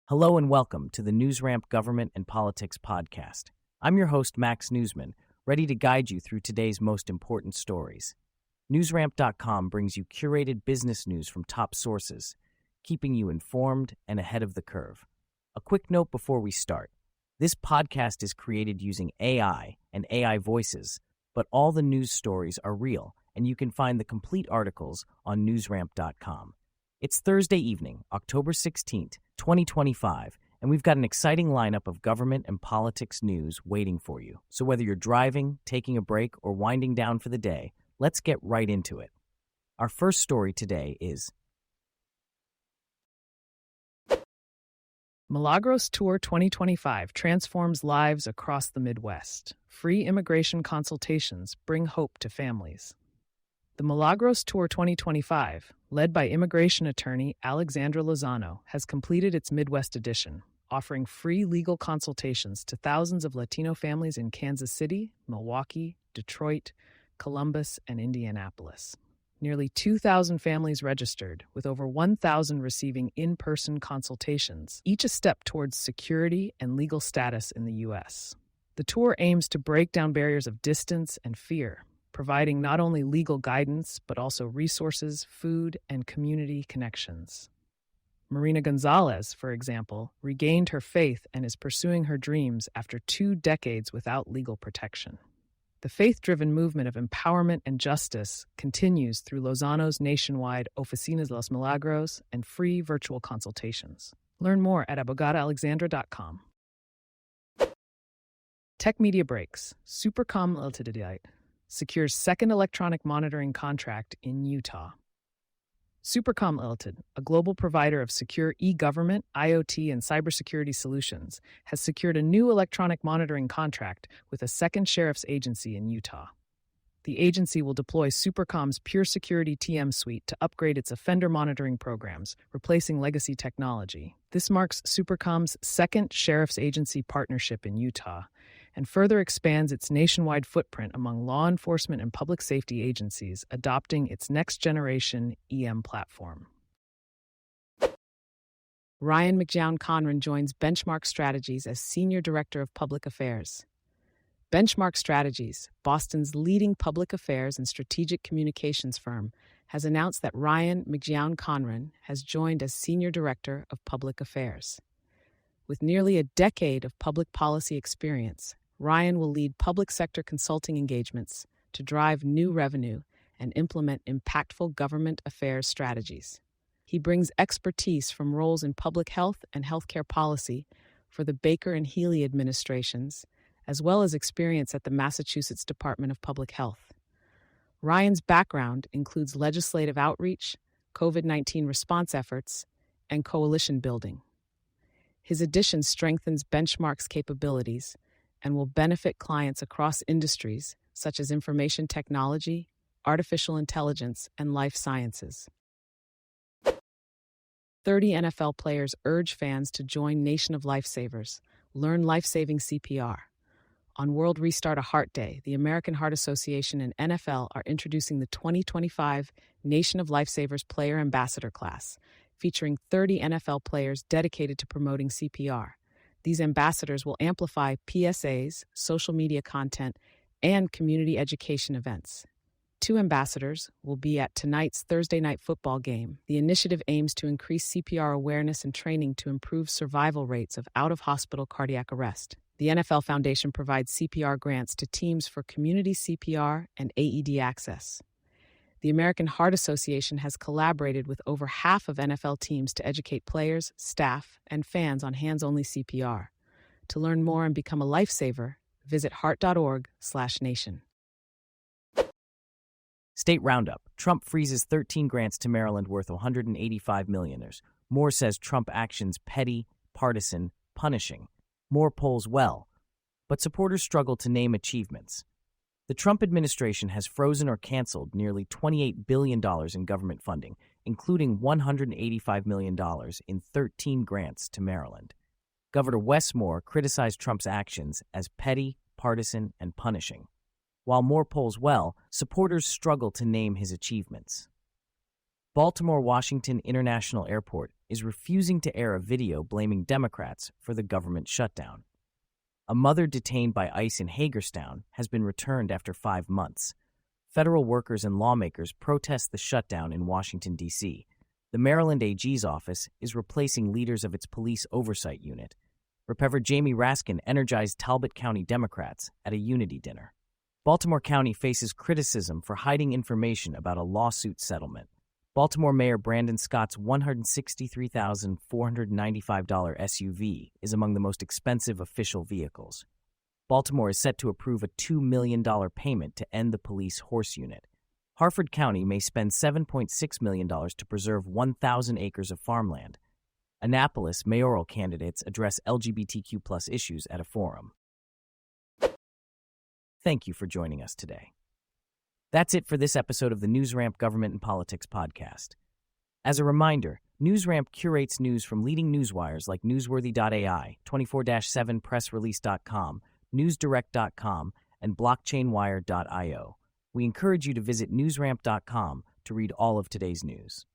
Hello and welcome to the NewsRamp Government and Politics podcast. I'm your host, Max Newsman, ready to guide you through today's most important stories. NewsRamp.com brings you curated business news from top sources, keeping you informed and ahead of the curve. A quick note before we start. This podcast is created using AI and AI voices, but all the news stories are real, and you can find the complete articles on NewsRamp.com. It's Thursday evening, October 16th, 2025, and we've got an exciting lineup of government and politics news waiting for you. So whether you're driving, taking a break, or winding down for the day, let's get right into it. Our first story today is Milagros Tour 2025 transforms lives across the Midwest. Free immigration consultations bring hope to families. The Milagros Tour 2025, led by immigration attorney Alexandra Lozano, has completed its Midwest edition, offering free legal consultations to thousands of Latino families in Kansas City, Milwaukee, Detroit, Columbus, and Indianapolis. Nearly 2,000 families registered, with over 1,000 receiving in-person consultations, each a step towards security and legal status in the U.S. The tour aims to break down barriers of distance and fear, providing not only legal guidance, but also resources, food, and community connections. Marina Gonzalez, for example, regained her faith and is pursuing her dreams after 2 decades without legal protection. The faith-driven movement of empowerment and justice continues through Lozano's nationwide Oficinas Los Milagros and free virtual consultations. Learn more at abogadaalexandra.com. Tech Media breaks. SuperCom Ltd. secures second electronic monitoring contract in Utah. SuperCom Ltd., a global provider of secure e-government, IoT, and cybersecurity solutions, has secured a new electronic monitoring contract with a second sheriff's agency in Utah. The agency will deploy SuperCom's Pure Security TM suite to upgrade its offender monitoring programs, replacing legacy technology. This marks SuperCom's second sheriff's agency partnership in Utah, and further expands its nationwide footprint among law enforcement and public safety agencies adopting its next-generation EM platform. Ryan McGeown-Conron joins Benchmark Strategies as Senior Director of Public Affairs. Benchmark Strategies, Boston's leading public affairs and strategic communications firm, has announced that Ryan McGeown-Conron has joined as Senior Director of Public Affairs. With nearly a decade of public policy experience, Ryan will lead public sector consulting engagements to drive new revenue and implement impactful government affairs strategies. He brings expertise from roles in public health and healthcare policy for the Baker and Healy administrations, as well as experience at the Massachusetts Department of Public Health. Ryan's background includes legislative outreach, COVID-19 response efforts, and coalition building. His addition strengthens Benchmark's capabilities and will benefit clients across industries such as information technology, artificial intelligence, and life sciences. 30 NFL players urge fans to join Nation of Lifesavers, learn life-saving CPR. On World Restart a Heart Day, the American Heart Association and NFL are introducing the 2025 Nation of Lifesavers Player Ambassador class, featuring 30 NFL players dedicated to promoting CPR. These ambassadors will amplify PSAs, social media content, and community education events. 2 ambassadors will be at tonight's Thursday night football game. The initiative aims to increase CPR awareness and training to improve survival rates of out-of-hospital cardiac arrest. The NFL Foundation provides CPR grants to teams for community CPR and AED access. The American Heart Association has collaborated with over half of NFL teams to educate players, staff, and fans on hands-only CPR. To learn more and become a lifesaver, visit heart.org/nation. State Roundup. Trump freezes 13 grants to Maryland worth $185 million. Moore says Trump actions petty, partisan, punishing. Moore polls well, but supporters struggle to name achievements. The Trump administration has frozen or canceled nearly $28 billion in government funding, including $185 million in 13 grants to Maryland. Governor Wes Moore criticized Trump's actions as petty, partisan, and punishing. While Moore polls well, supporters struggle to name his achievements. Baltimore-Washington International Airport is refusing to air a video blaming Democrats for the government shutdown. A mother detained by ICE in Hagerstown has been returned after 5 months. Federal workers and lawmakers protest the shutdown in Washington, D.C. The Maryland AG's office is replacing leaders of its police oversight unit. Representative Jamie Raskin energized Talbot County Democrats at a unity dinner. Baltimore County faces criticism for hiding information about a lawsuit settlement. Baltimore Mayor Brandon Scott's $163,495 SUV is among the most expensive official vehicles. Baltimore is set to approve a $2 million payment to end the police horse unit. Harford County may spend $7.6 million to preserve 1,000 acres of farmland. Annapolis mayoral candidates address LGBTQ+ issues at a forum. Thank you for joining us today. That's it for this episode of the NewsRamp Government and Politics podcast. As a reminder, NewsRamp curates news from leading newswires like Newsworthy.ai, 24/7pressrelease.com, NewsDirect.com, and BlockchainWire.io. We encourage you to visit newsramp.com to read all of today's news.